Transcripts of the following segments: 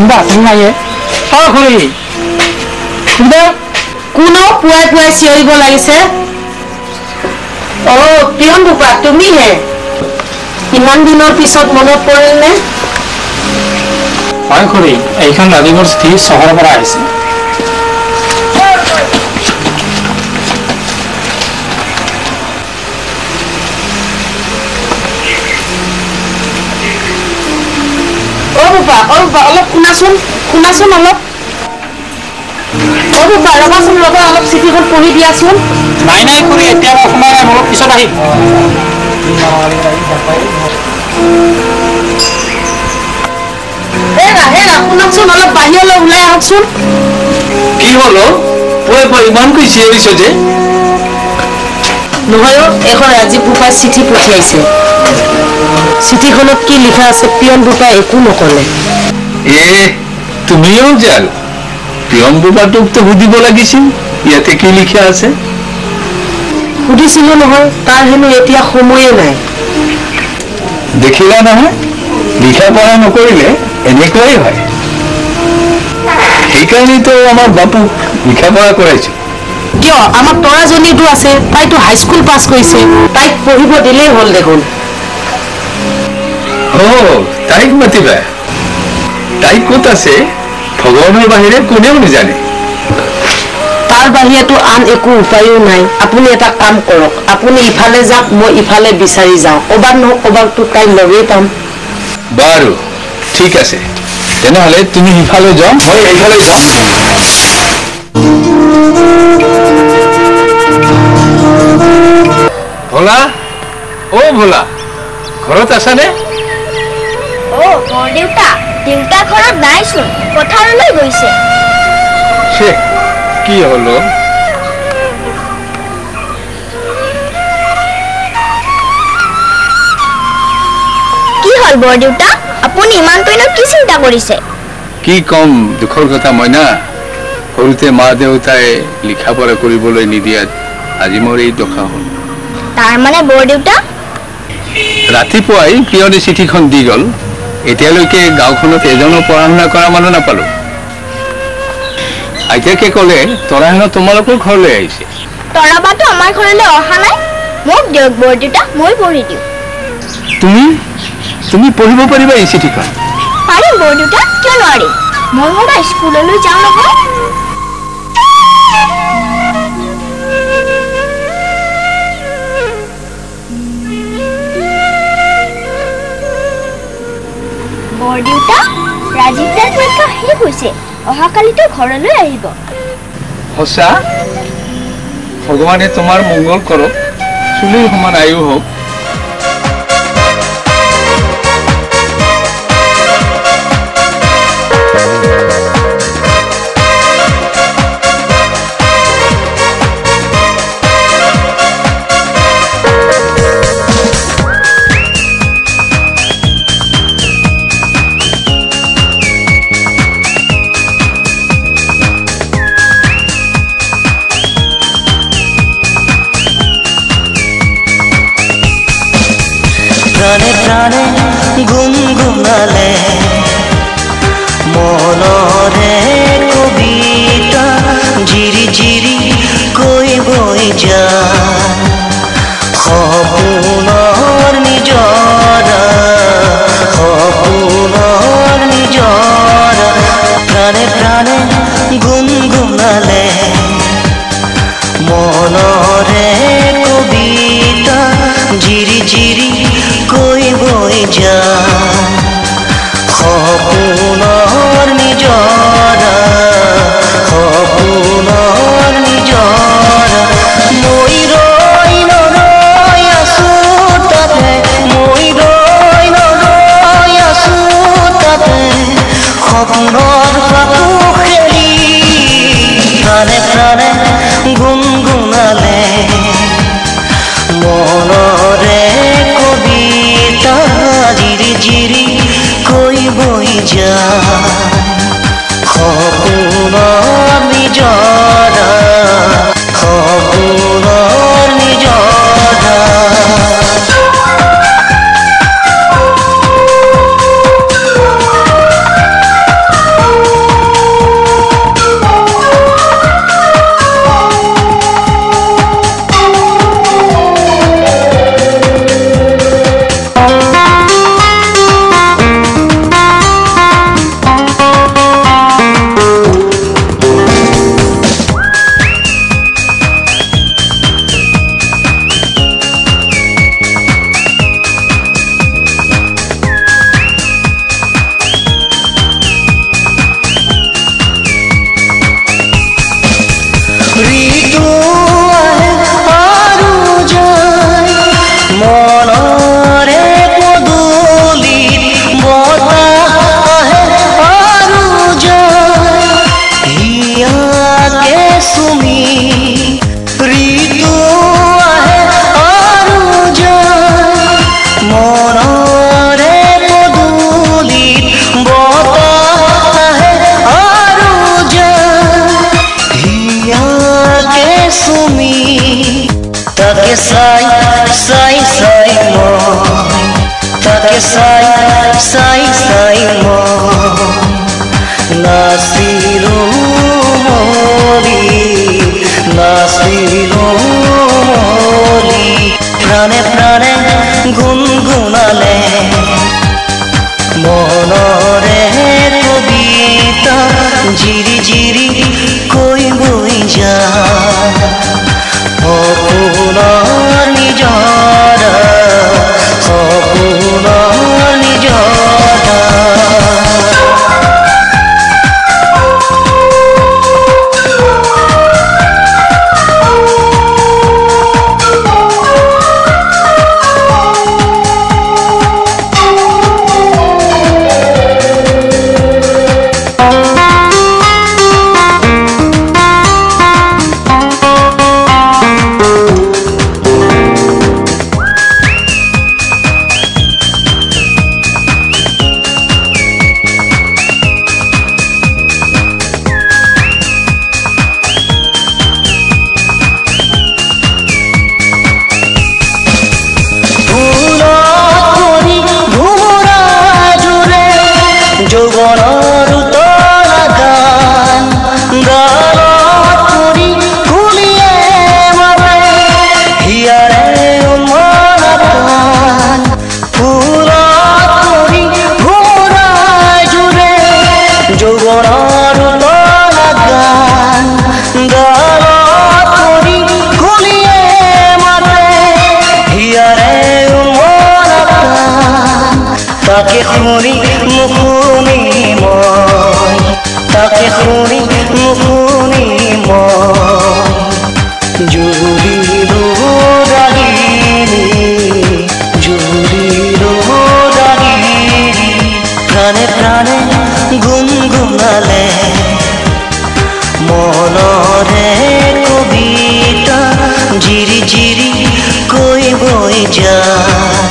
কোনোবা আছে নাইয়ে খুৰী কোনো পুৱাই পুৱাই চিঞৰিব লাগিছে পিয়ন বুপা তুমিহে ইমান দিনৰ পিছত মনত পৰিল নে হয় খুৰী এইখন ৰাজীৱৰ চিঠি চহৰৰ পৰা আহিছে বুপা অলপ শুনাচোন অলপ বুপা ৰবাচোন অলপ চিঠিখন পঢ়ি দিয়াচোন নাই খুৰী এতিয়া মই সময় নাই মোৰ পিছত আহিম শুনকচোন অলপ বাহিৰলৈ ওলাই আহকচোন কি হলো ইমানকৈ চিঞৰিছ যে নহয় এখন ৰাজীৱ বুপাই চিঠি পঠিয়াইছে চিঠিখনত কি লিখা আছে পিয়ন বুপাই একো নকলে তুমিও জাল পিয়ন বুপাটোক তো সুধিব লাগিছিল ইয়াতে কি লিখা আছে সুধিছিলো নহয় তাৰ হেনো এতিয়া সময়ে নাই দেখিলা নহয় লিখা পঢ়া নকৰিলে এনেকুৱাই হয় সেইকাৰণেতো আমাৰ বাপুক লিখা পঢ়া কৰাইছো কিয় আমাৰ তৰাজনীটো আছে তাইতো হাইস্কুল পাছ কৰিছে তাইক পঢ়িব দিলেই হ'ল দেখোন তাইক মাতিবা তাই ক'ত আছে ভগৱানৰ বাহিৰে কোনেও নাজানে তাৰ বাহিৰেতো আন একো উপায়ো নাই আপুনি এটা কাম কৰক আপুনি ইফালে যাওক মই ইফালে বিচাৰি যাওঁ ক'ৰবাত নহয় ক'ৰবাততো তাইক লগেই পাম বাৰু ঠিক আছে তেনেহ'লে তুমি সিফালে যাওঁ মই এইফালে যাওঁ ভোলা ভোলা ঘৰত আছানে দেউতা ঘৰত নাইচোন পথাৰলৈ গৈছে কি হলো কি হল বৰদেউতা আপুনি ইমানকৈ কি চিন্তা কৰিছে কি কম দুখৰ কথা মইনা সৰুতে মা দেউতাই লিখা পঢ়া কৰিবলৈ নিদিয়াত আজি মোৰ এই দশা হ'ল তাৰ মানে বৰদেউতা ৰাতিপুৱাই পিয়নে চিঠিখন দি গ'ল এতিয়ালৈকে গাঁওখনত এজনো পঢ়া শুনা কৰা মানুহ নাপালো আইতাকে ক'লে তৰাহেনো তোমালোকৰ ঘৰলৈ আহিছে তৰাবাটো আমাৰ ঘৰলৈ অহা নাই মোক দিয়ক বৰদেউতা মই পঢ়ি দিওঁ তুমি পঢ়িব পাৰিবা এই চিঠিখন পাৰিম বৰদেউতা কিয় নোৱাৰিম মই সদায় স্কুললৈ যাওঁ নহয় বৰদেউতা ৰাজীৱ দাৰ পৰীক্ষা শেষ হৈছে অহাকালিতো ঘৰলৈ আহিব সঁচা ভগৱানে তোমাৰ মংগল কৰক চুলিৰ সমান আয়ু হওক प्राणे प्राणे गुनगुनाले मनरे कविता झिरी झिरी কৈ বৈ যায় সপোনৰ নিজৰা প্ৰাণে প্ৰাণে গুনগুনালে মনৰে কবিতা ঝিৰি ঝিৰি কৈ বৈ যায় সপোনৰ নিজৰা মই ৰৈ নৰৈ আছো তাতে মই ৰৈ নৰৈ আছো তাতে সপোনৰ পাখু খেলি প্ৰাণে প্ৰাণে গুনগুনালে মনৰে কবিতা ঝিৰি ঝিৰি কৈ বৈ যায় সপোনৰ নিজৰা সপোনৰ নিজৰা মৌচুমী ঋতু আহে আৰু যায় মনৰে পদূলিত বতাহ আহে আৰু যায় হিয়াকে চুমি তাকে চাই চাই চাই মই তাকে চাই চাই চাই মই নাচিলো মলি নাচিলো মলি প্ৰাণে প্ৰাণে গুণগুণালে মনৰে কবিতা জিৰি জিৰি কৈ গৈ যা সপোনৰ নিজৰা সপোনৰ নিজৰা তাকে শুনি নুশুনি মই তাকে শুনি নুশুনি মই জুৰিলো ৰাগিনী জুৰিলো ৰাগিনী প্ৰাণে প্ৰাণে গুণগুণালে মনৰে কবিতা জিৰি জিৰি কৈ বৈ যায়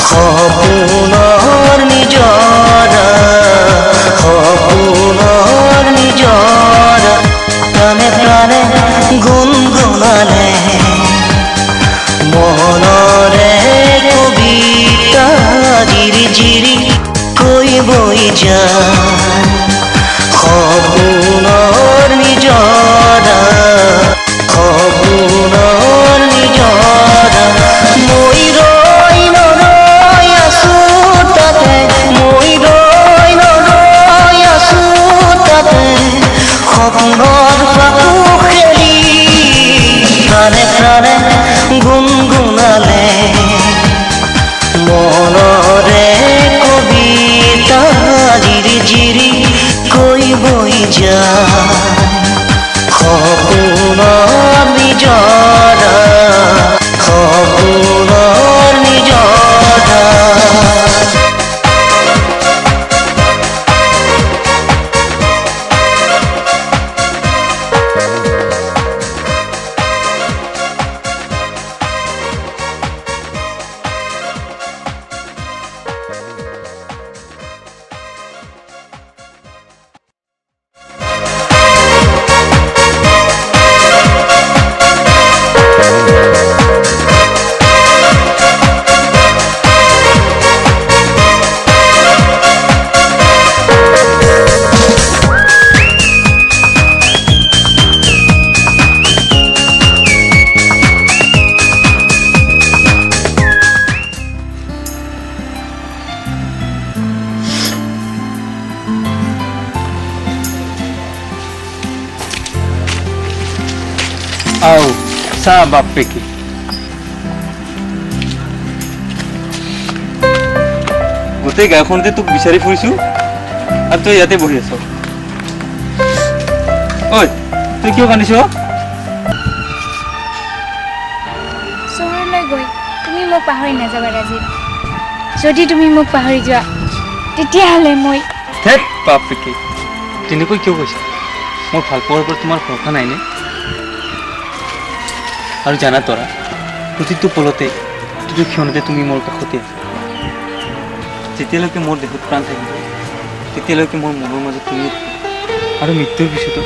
সপোনৰ নিজৰা সপোনৰ নিজৰা প্ৰাণে প্ৰাণে গুণগুণালে মনৰে কবিতা জিৰি জিৰি কৈ বৈ যায় সপোনৰ নিজৰা সপোনৰ নিজৰা মই ৰৈ নৰৈ আছো তাতে মই ৰৈ নৰৈ আছো তাতে সপোনৰ পাখু খেলি প্ৰাণে প্ৰাণে গুণগুণালে মনৰে কবিতা জিৰি জিৰি কৈ বৈ যায় সপোনৰ নিজৰা সপোনৰ নিজৰা आओ सा बापे की গোটেই গাঁওখনতে তোক বিচাৰি ফুৰিছো আৰু তই ইয়াতে বহি আছ ঐ তুই কিয় কান্দিছ চহৰলৈ গৈ তুমি মোক পাহৰি নাযাবা ৰাজীৱ যদি তুমি মোক পাহৰি যোৱা তেতিয়াহ'লে মই ধেত বাপেকে তেনেকৈ কিয় কৈছা মোৰ ভাল পোৱাৰ ওপৰত তোমাৰ ভৰসা নাইনে? আৰু জানা তৰা, প্ৰতিটো পলতে প্ৰতিটো ক্ষণতে তুমি মোৰ কাষতে আছা। যেতিয়ালৈকে মোৰ দেহত প্ৰাণ থাকিব তেতিয়ালৈকে মোৰ মনৰ মাজত তুমি আৰু মৃত্যুৰ পিছতো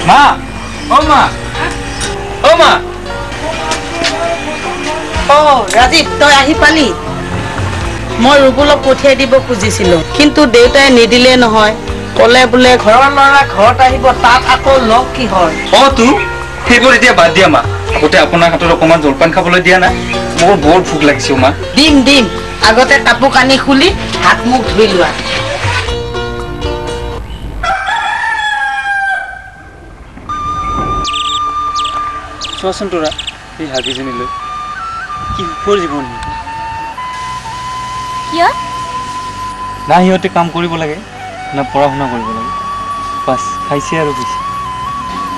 মা, অ মা, অ মা। ৰাজীৱ, তই আহি পালি? মই ৰুবুলক পঠিয়াই দিব খুজিছিলো, কিন্তু দেউতাই নিদিলে নহয়। ক'লে বোলে ঘৰৰ ল'ৰা ঘৰত আহিব, তাত আকৌ লগ কিহৰ? সেইবোৰ এতিয়া বাদ দিয়া মা। আগতে আপোনাৰ হাতত অকণমান জলপান খাবলৈ দিয়া না, মোৰ বৰ ভোক লাগিছে মা। দিম আগতে কাপোৰ কানি খুলি হাত মুখ ধুই লোৱা। চোৱাচোন তৰা, এই হাগীজনীলৈ কি সুখৰ জীৱন। কিয়? না সিহঁতে কাম কৰিব লাগে না পঢ়া শুনা কৰিব লাগে, বাছ খাইছে আৰু গৈছে।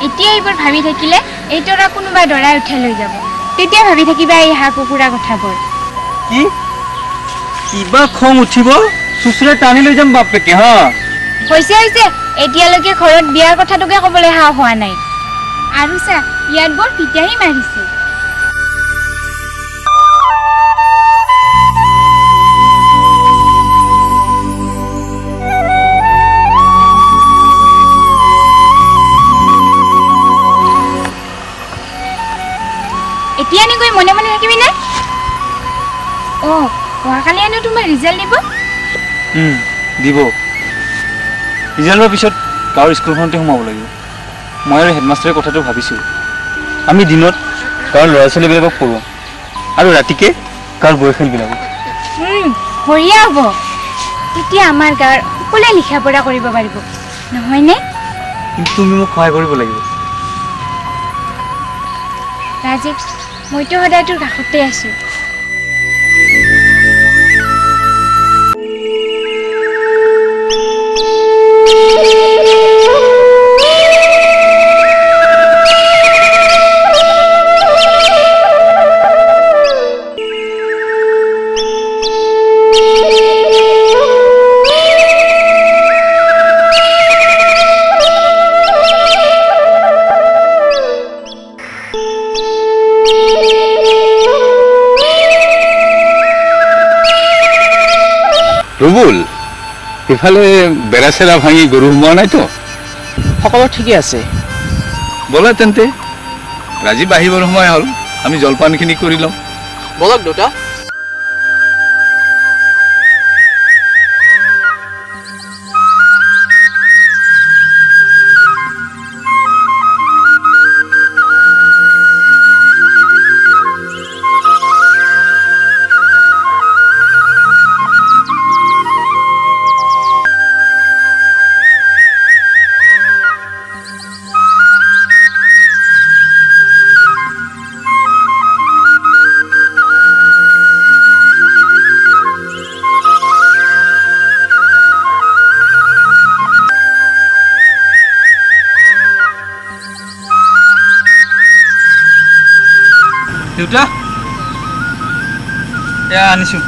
এতিয়া এইবোৰ ভাবি থাকিলে এই তৰা কোনোবাই দৰাই উঠাই লৈ যাব, তেতিয়া ভাবি থাকিবা এই হাঁহ কুকুৰা কথাবোৰ। কি কিবা খং উঠিব, চুচুৰাই টানি লৈ যাম বাপেকে। হা হৈছে এতিয়ালৈকে ঘৰত বিয়াৰ কথাটোকে ক'বলৈ সাহ হোৱা নাই। আৰু চা, ইয়াত বৰ পিতাহি মাৰিছে। এতিয়া নি গৈ মনে মনে থাকিবি নে? অহাকালি আনো তোমাৰ ৰিজাল্ট দিব। ৰিজাল্টৰ পিছত গাঁৱৰ স্কুলখনতে সোমাব লাগিব। মই আৰু হেডমাষ্টাৰে কথাটো ভাবিছোঁ, আমি দিনত গাঁৱৰ ল'ৰা ছোৱালীবিলাকক পঢ়োঁ আৰু ৰাতিকে গাঁৱৰ বয়সীয়ালবিলাকক। বঢ়িয়া হ'ব। তেতিয়া আমাৰ গাঁৱৰ সকলোৱে লিখা পঢ়া কৰিব পাৰিব, নহয়নে? কিন্তু তুমি মোক সহায় কৰিব লাগিব। ৰাজীৱ, মইতো সদায় তোৰ কাষতে আছোঁ। ৰুবুল, ইফালে বেৰা চেৰা ভাঙি গৰু সোমোৱা নাইতো? সকলো ঠিকে আছে। ব'লা তেন্তে, ৰাজীৱ আহিবৰ সময় হ'ল, আমি জলপানখিনি কৰি লওঁ। বলক দেউতা। দেউতা, এয়া আনিছোঁ।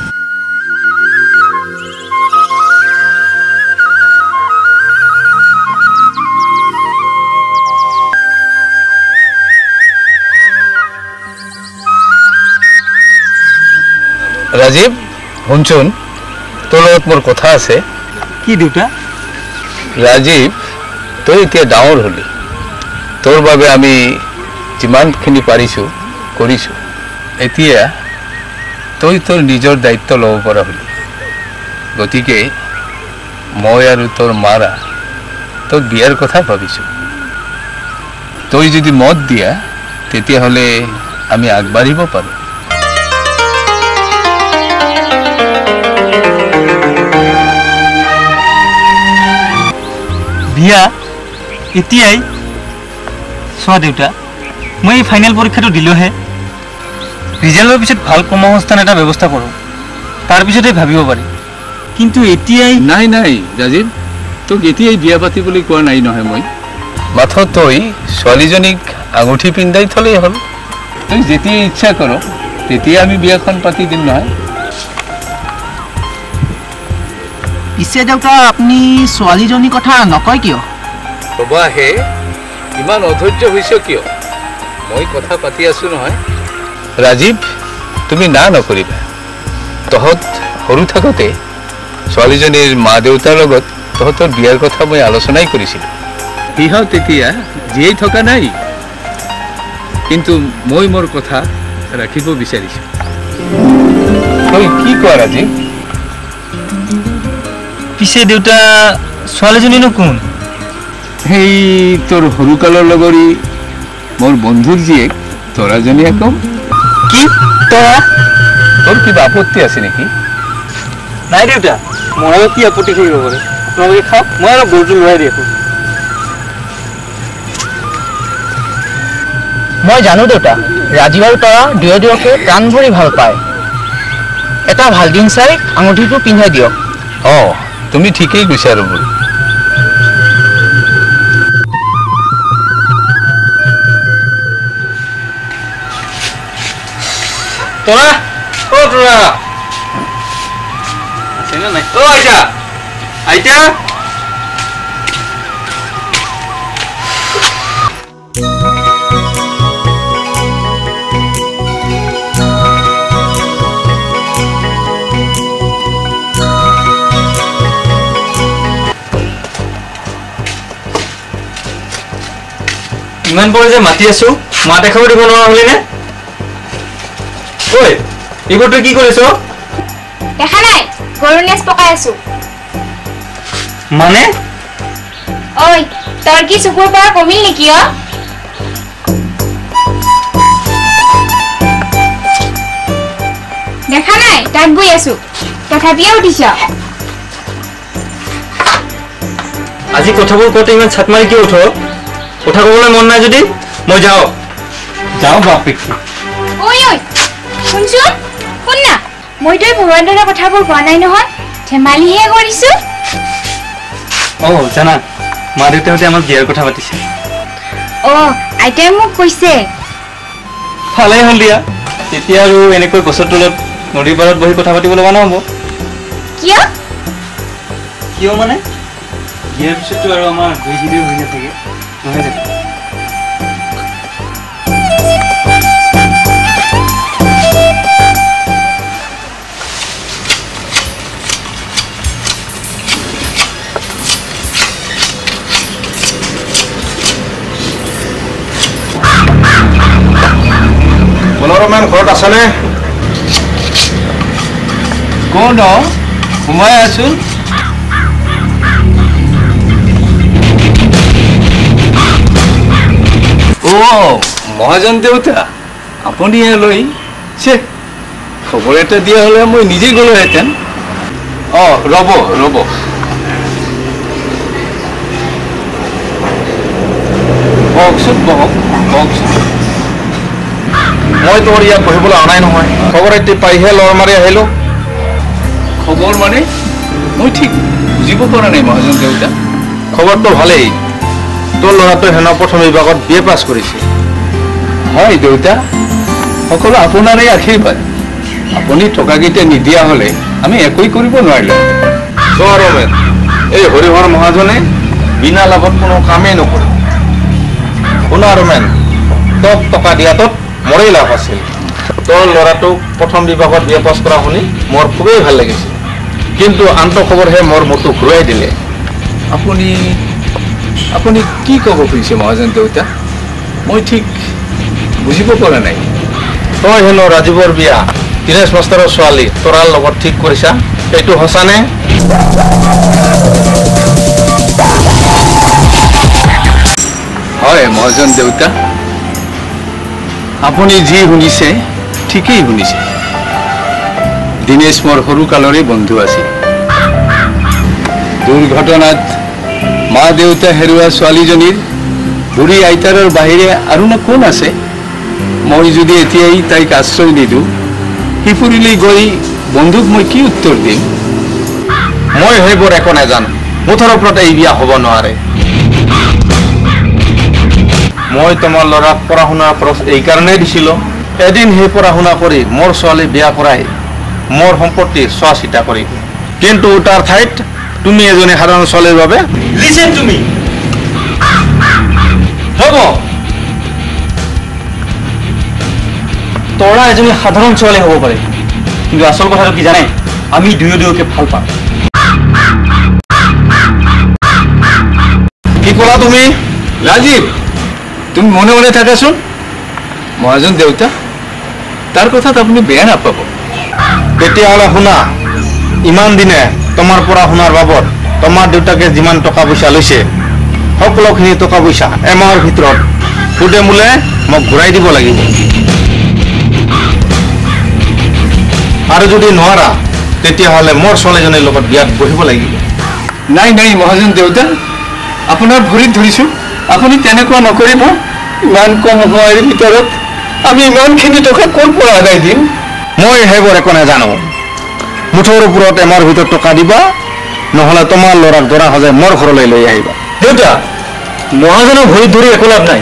ৰাজীৱ, শুনচোন, তোৰ লগত মোৰ কথা আছে। কি দেউতা? ৰাজীৱ, তই এতিয়া ডাঙৰ হলি, তোৰ বাবে আমি যিমানখিনি পাৰিছোঁ কৰিছোঁ। এতিয়া তই তোৰ নিজৰ দায়িত্ব ল'ব পৰা হলি, গতিকে মই আৰু তোৰ মাৰা তোৰ বিয়াৰ কথা ভাবিছোঁ। তই যদি মত দিয়া তেতিয়াহ'লে আমি আগবাঢ়িব পাৰোঁ। বিয়া এতিয়াই চোৱা দেউতা, মই এই ফাইনেল পৰীক্ষাটো দিলোহে। ৰিজাল্টৰ পিছত ভাল কৰ্মসংস্থান এটা ব্যৱস্থা কৰোঁ, তাৰপিছতে ভাবিব পাৰি। কিন্তু এতিয়াই নাই নাই ৰাজীৱ, তোক এতিয়াই বিয়া পাতিবলৈ কোৱা নাই নহয় মই। মাথো তই ছোৱালীজনীক আঙুঠি পিন্ধাই থলেই হ'ল। তই যেতিয়াই ইচ্ছা কৰ তেতিয়াই আমি বিয়াখন পাতি দিম নহয়। পিছে দেউতা আপুনি ছোৱালীজনীৰ কথা নকয় কিয়? ৰবাহে, ইমান অধৈৰ্য হৈছ কিয়? মই কথা পাতি আছো নহয়। ৰাজীৱ, তুমি না নকৰিবা। তহঁত সৰু থাকোঁতে ছোৱালীজনীৰ মা দেউতাৰ লগত তহঁতৰ বিয়াৰ কথা মই আলোচনাই কৰিছিলোঁ। সিহঁত এতিয়া জীয়াই থকা নাই, কিন্তু মই মোৰ কথা ৰাখিব বিচাৰিছোঁ। তই কি কোৱা ৰাজীৱ? পিছে দেউতা ছোৱালীজনীনো কোন? সেই তোৰ সৰুকালৰ লগৰী মোৰ বন্ধুৰ জীয়েক তৰাজনীয়ে কম। কি তৰা? তোৰ কিবা আপত্তি আছে নেকি? নাই দেউতা, মোৰ আৰু কি আপত্তি থাকিব পাৰে। তোমালোকে খাওক, মই অলপ গৰুটো লৰাই দি আছোঁ। মই জানো দেউতা, ৰাজীৱ আৰু তৰা দুয়োকে প্ৰাণ ভৰি ভাল পায়। এটা ভাল দিন চাই আঙুঠিটো পিন্ধাই দিয়ক। অঁ, তুমি ঠিকেই কৈছা ৰবুল। তৰা, অ তৰা, আছেনে নাই? অ আইতা, আইতা। ইমান পৰে যে মাতি আছো, মাত এখাব দিব নোৱাৰা হলি নে? ঐ, এইবোৰ তই কি কৰিছ? দেখা নাই গৰু নেচ পকাই আছো। মানে ঐ, তোৰ কি চকুৰ পৰা কমিল নেকি? দেখা নাই তাত গৈ আছো, তথাপিও উঠিছ। আজি কথাবোৰ কওঁতে ইমান ছাট মাৰি কিয় উঠ? কথা ক'বলৈ মন নাই যদি মই যাওঁ। যাওঁ বাপেক। ঐ ঐ, শুনচোন, শুন না, মই তই ভগৱান দৰে কথাবোৰ কোৱা নাই নহয়, ধেমালিহে কৰিছো। অঁ জানা, মা দেউতাহঁতে আমাৰ বিয়াৰ কথা পাতিছে। অঁ, আইতাই মোক কৈছে। ভালেই হ'ল দিয়া, তেতিয়া আৰু এনেকৈ গছৰ তলত নদীৰ পাৰত বহি কথা পাতিব লগা নহ'ব। কিয়? কিয় মানে বিয়াৰ পিছততো আৰু আমাৰ দুই হিৰে হৈ নাথাকে, নহয় জানো? মনোৰমেন ঘৰত আছেনে? কোন সোমাই আছো। অ' মহাজন দেউতা, আপুনি লৈ চে খবৰ এটা দিয়া হ'লে মই নিজে গ'লোহেঁতেন। অঁ ৰ'ব ৰ'ব, কওকচোন কওকচোন। মই তোৰ ইয়াত বহিবলৈ অনাই নহয়, খবৰ এটি পাইহে লৰ মাৰি আহিলোঁ। খবৰ মানে মই ঠিক বুজিব পৰা নাই মহাজন দেউতা। খবৰটো ভালেই, তোৰ ল'ৰাটোৱে হেনো প্ৰথম বিভাগত BA পাছ কৰিছে। হয় দেউতা, সকলো আপোনাৰেই আশীৰ্বাদ। আপুনি টকাকেইটা নিদিয়া হ'লে আমি একোৱেই কৰিব নোৱাৰিলোঁ। ৰমেন, এই হৰিহৰ মহাজনে বিনা লাভত কোনো কামেই নকৰে। শুনা ৰমেন, তোক টকা দিয়াটোত মোৰেই লাভ আছিল। তোৰ ল'ৰাটোক প্ৰথম বিভাগত BA পাছ কৰা শুনি মোৰ খুবেই ভাল লাগিছিল, কিন্তু আনটো খবৰহে মোৰ মূৰটো ঘূৰাই দিলে। আপুনি আপুনি কি ক'ব খুজিছে মহাজন দেউতা? মই ঠিক বুজিব পৰা নাই। তই হেনো ৰাজীৱৰ বিয়া দীনেশ মাষ্টৰৰ ছোৱালী তৰাৰ লগত ঠিক কৰিছা, এইটো সঁচানে? হয় মহাজন দেউতা, আপুনি যি শুনিছে ঠিকেই শুনিছে। দীনেশ মোৰ সৰুকালৰে বন্ধু আছিল। দুৰ্ঘটনাত মা দেউতা হেৰুৱা ছোৱালীজনীৰ বুঢ়ী আইতাৰৰ বাহিৰে আৰুনো কোন আছে? মই যদি এতিয়াই তাইক আশ্ৰয় নিদিওঁ, সিফুৰিলৈ গৈ বন্ধুক মই কি উত্তৰ দিম? মই সেইবোৰ একো নাজানো। মুঠৰ ওপৰত এই বিয়া হ'ব নোৱাৰে। মই তোমাৰ ল'ৰাক পঢ়া শুনাৰ খৰচ এইকাৰণেই দিছিলোঁ, এদিন সেই পঢ়া শুনা কৰি মোৰ ছোৱালী বিয়া কৰাই মোৰ সম্পত্তি চোৱা চিতা কৰিব। কিন্তু তাৰ ঠাইত তুমি এজনী সাধাৰণ ছোৱালীৰ বাবে লিচেন তুমি হ'ব। তৰা এজনী সাধাৰণ ছোৱালী হ'ব পাৰে, কিন্তু আচল কথাটো কি জানে? আমি দুয়োকে ভাল পাওঁ। কি ক'লা তুমি? ৰাজীৱ, তুমি মনে মনে থাকাচোন। মহাজন দেউতা, তাৰ কথাত আপুনি বেয়া নাপাব। তেতিয়াহ'লে শুনা, ইমান দিনে তোমাৰ পঢ়া শুনাৰ বাবদ তোমাৰ দেউতাকে যিমান টকা পইচা লৈছে, সকলোখিনি টকা পইচা এমাহৰ ভিতৰত সুদে মূলে মোক ঘূৰাই দিব লাগিব। আৰু যদি নোৱাৰা, তেতিয়াহ'লে মোৰ ছোৱালীজনীৰ লগত বিয়াত বহিব লাগিব। নাই নাই মহাজন দেউতা, আপোনাৰ ভৰিত ধৰিছোঁ, আপুনি তেনেকুৱা নকৰিব। ইমান কম সময়ৰ ভিতৰত আমি ইমানখিনি টকা ক'ৰ পৰা আদায় দিম? মই সেইবোৰ একো নাজানো। মুঠৰ ওপৰত এমাহৰ ভিতৰত টকা দিবা, নহ'লে তোমাৰ ল'ৰাক দৰা সজাই মোৰ ঘৰলৈ লৈ আহিবা। দেউতা, মহাজনৰ ভৰিত ধৰি একো লাভ নাই,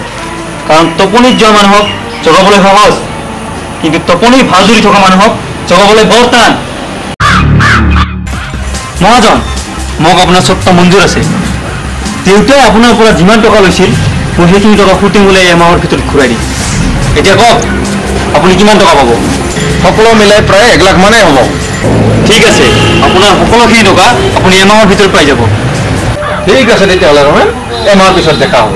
কাৰণ টোপনিত যোৱা মানুহক জগাবলৈ সহজ, কিন্তু টোপনিৰ ভাও জুৰি থকা মানুহক জগাবলৈ বৰ টান। মহাজন, মোক আপোনাৰ চৰ্ত মঞ্জুৰ আছে। দেউতাই আপোনাৰ পৰা যিমান টকা লৈছিল, মই সেইখিনি টকা সুতে মূলে এমাহৰ ভিতৰত ঘূৰাই দিম। এতিয়া কওক, আপুনি কিমান টকা পাব? সকলো মিলাই প্ৰায় 1 লাখ মানেই হ'ব। ঠিক আছে, আপোনাৰ সকলোখিনি টকা আপুনি এমাহৰ ভিতৰত পাই যাব। ঠিক আছে তেতিয়াহ'লে ৰমেন, এমাহৰ পিছত দেখা হ'ব।